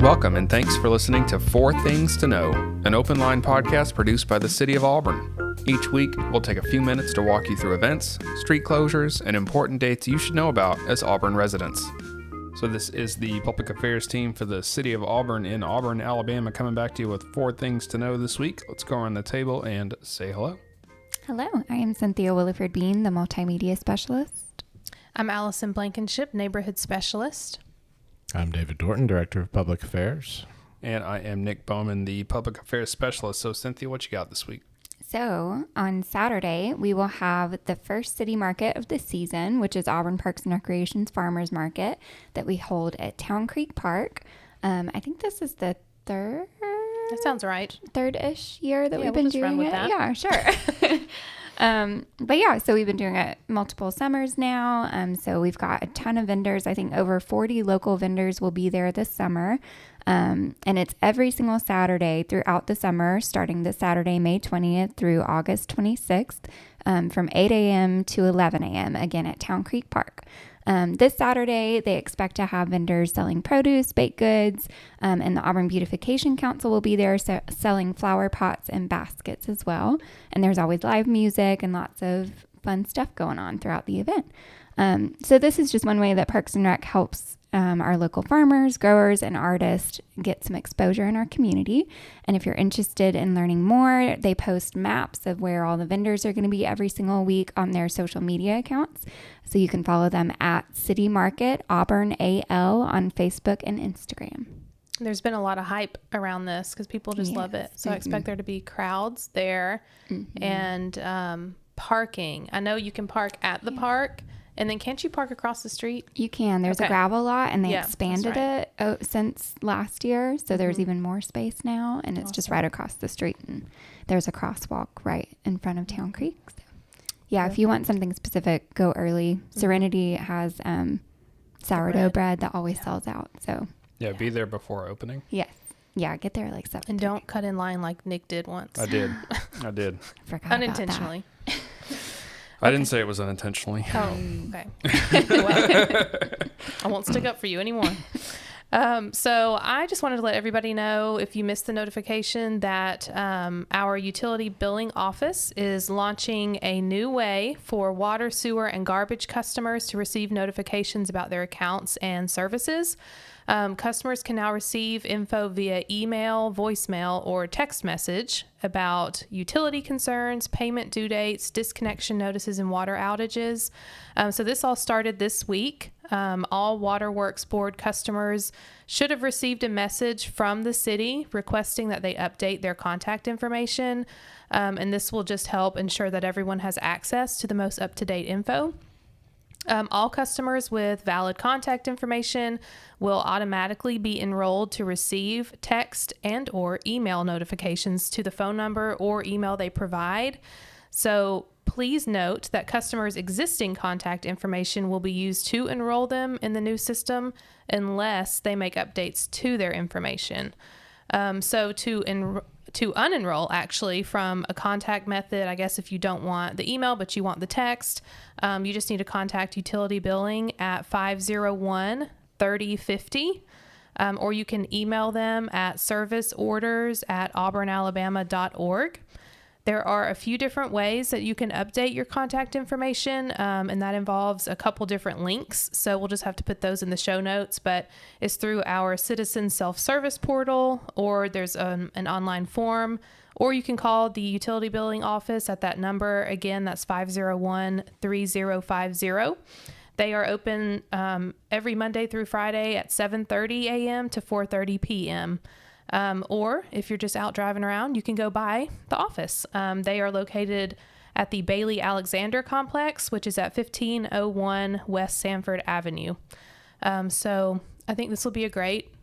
Welcome and thanks for listening to Four Things to Know, an open line podcast produced by the City of Auburn. Each week, we'll take a few minutes to walk you through events, street closures, and important dates you should know about as Auburn residents. So this is the public affairs team for the City of Auburn in Auburn, Alabama, coming back to you with Four Things to Know this week. Let's go around the table and say hello. Hello, I am Cynthia Williford Bean, the Multimedia Specialist. I'm Allison Blankenship, Neighborhood Specialist. I'm David Dorton, Director of Public Affairs. And I am Nick Bowman, the Public Affairs Specialist. So Cynthia, what you got this week? So on Saturday, we will have the first city market of the season, which is Auburn Parks and Recreation's Farmers Market that we hold at Town Creek Park. I think this is the That sounds right. third-ish year that we've we'll been just run doing with it. that. Yeah, sure. But yeah, so we've been doing it multiple summers now. So we've got a ton of vendors. I think over 40 local vendors will be there this summer. And it's every single Saturday throughout the summer, starting this Saturday, May 20th through August 26th, from 8 a.m. to 11 a.m., again at Town Creek Park. This Saturday, they expect to have vendors selling produce, baked goods, and the Auburn Beautification Council will be there selling flower pots and baskets as well. And there's always live music and lots of fun stuff going on throughout the event. So this is just one way that Parks and Rec helps our local farmers, growers, and artists get some exposure in our community. And if you're interested in learning more, they post maps of where all the vendors are going to be every single week on their social media accounts. So you can follow them at City Market Auburn AL on Facebook and Instagram. There's been a lot of hype around this because people just love it. So I expect there to be crowds there and parking. I know you can park at the park. And then can't you park across the street? You can. There's a gravel lot, and they expanded right. it since last year. So there's even more space now, and it's just right across the street. And there's a crosswalk right in front of Town Creek. So, yeah, if you want something specific, go early. Serenity has sourdough bread that always sells out. So Yeah, be there before opening. yes. Yeah, get there like 7. And don't cut in line like Nick did once. I did. Forgot Unintentionally. I didn't say it was unintentionally. Oh, okay. Well, I won't stick up for you anymore. So I just wanted to let everybody know, if you missed the notification, that our utility billing office is launching a new way for water, sewer, and garbage customers to receive notifications about their accounts and services. Customers can now receive info via email, voicemail, or text message about utility concerns, payment due dates, disconnection notices, and water outages. So this all started this week. All Waterworks Board customers should have received a message from the city requesting that they update their contact information. And this will just help ensure that everyone has access to the most up-to-date info. All customers with valid contact information will automatically be enrolled to receive text and or email notifications to the phone number or email they provide. So please note that customers' existing contact information will be used to enroll them in the new system unless they make updates to their information. So to unenroll actually from a contact method, I guess if you don't want the email but you want the text, you just need to contact utility billing at 501-3050, or you can email them at serviceorders@auburnalabama.org. There are a few different ways that you can update your contact information, and that involves a couple different links. So we'll just have to put those in the show notes, but it's through our citizen self-service portal, or there's an online form, or you can call the utility billing office at that number. Again, that's 501-3050. They are open every Monday through Friday at 7:30 a.m. to 4:30 p.m. Or if you're just out driving around, you can go by the office. They are located at the Bailey Alexander Complex, which is at 1501 West Sanford Avenue. So I think this will be a great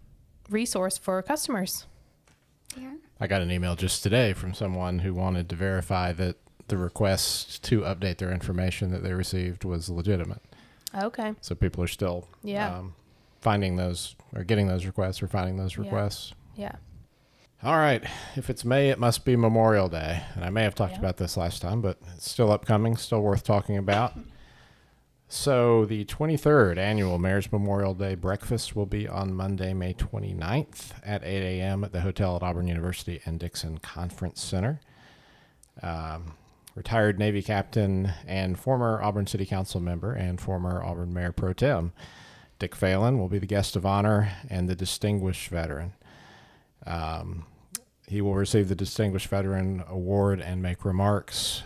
resource for customers. Yeah. I got an email just today from someone who wanted to verify that the request to update their information that they received was legitimate. Okay. So people are still finding those or getting those requests or finding those requests. Yeah. All right. If it's May, it must be Memorial Day. And I may have talked about this last time, but it's still upcoming, still worth talking about. So the 23rd annual Mayor's Memorial Day breakfast will be on Monday, May 29th at 8 a.m. at the hotel at Auburn University and Dixon Conference Center. Retired Navy captain and former Auburn City Council member and former Auburn Mayor Pro Tem Dick Phelan will be the guest of honor and the distinguished veteran. He will receive the Distinguished Veteran Award and make remarks.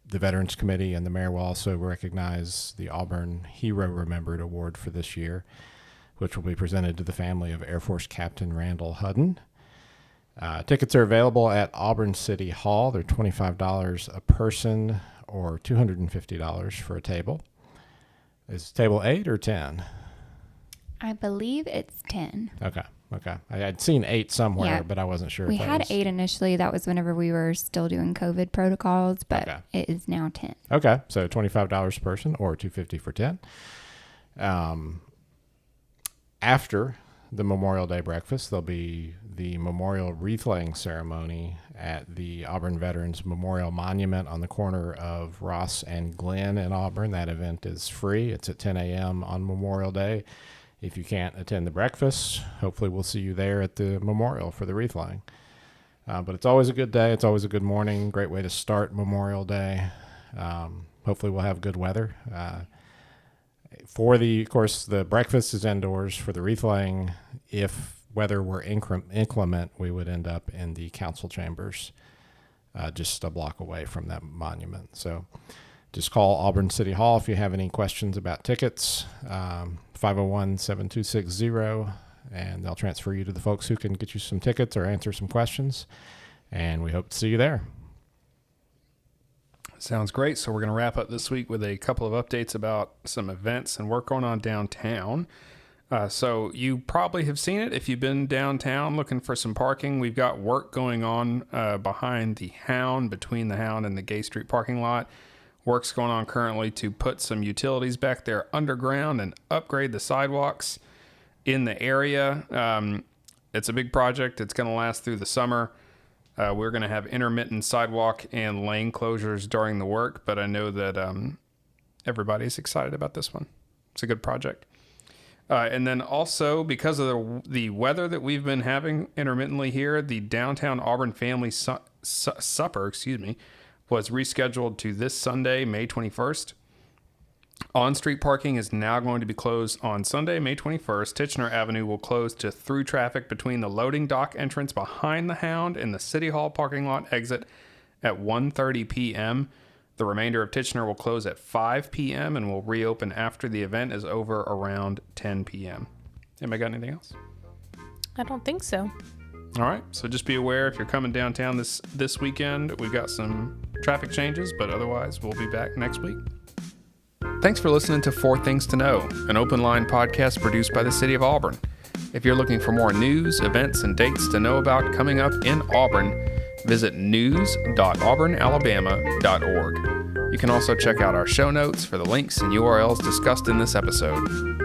The Veterans Committee and the mayor will also recognize the Auburn Hero Remembered Award for this year, which will be presented to the family of Air Force Captain Randall Hudden. Tickets are available at Auburn City Hall. They're $25 a person or $250 for a table. Is table 8 or 10? I believe it's 10. Okay. I had seen 8 somewhere, Yeah. but I wasn't sure. We if that had was... 8 initially. That was whenever we were still doing COVID protocols, but Okay. it is now 10. Okay, so $25 a person or $250 for 10. After the Memorial Day breakfast, there'll be the memorial wreath laying ceremony at the Auburn Veterans Memorial Monument on the corner of Ross and Glenn in Auburn. That event is free. It's at 10 a.m. on Memorial Day. If you can't attend the breakfast, hopefully we'll see you there at the memorial for the wreath laying. But it's always a good day. It's always a good morning. Great way to start Memorial Day. Hopefully we'll have good weather. Of course, the breakfast is indoors. For the wreath laying, if weather were inclement, we would end up in the council chambers just a block away from that monument. So just call Auburn City Hall if you have any questions about tickets, 501-7260, and they'll transfer you to the folks who can get you some tickets or answer some questions. And we hope to see you there. Sounds great. So we're going to wrap up this week with a couple of updates about some events and work going on downtown. So you probably have seen it if you've been downtown looking for some parking. We've got work going on behind the Hound, between the Hound and the Gay Street parking lot. Work's going on currently to put some utilities back there underground and upgrade the sidewalks in the area. It's a big project. It's going to last through the summer. We're going to have intermittent sidewalk and lane closures during the work, but I know that everybody's excited about this one. It's a good project. And then also, because of the weather that we've been having intermittently here, the downtown Auburn Family Supper, was rescheduled to this Sunday, May 21st. On-street parking is now going to be closed on Sunday, May 21st. Tichenor Avenue will close to through traffic between the loading dock entrance behind the Hound and the City Hall parking lot exit at 1:30 p.m. The remainder of Tichenor will close at 5 p.m. and will reopen after the event is over around 10 p.m. Anybody got anything else? I don't think so. All right, so just be aware if you're coming downtown this weekend, we've got some traffic changes, but otherwise we'll be back next week. Thanks for listening to 4 Things to Know, an open line podcast produced by the City of Auburn. If you're looking for more news, events, and dates to know about coming up in Auburn, visit news.auburnalabama.org. You can also check out our show notes for the links and URLs discussed in this episode.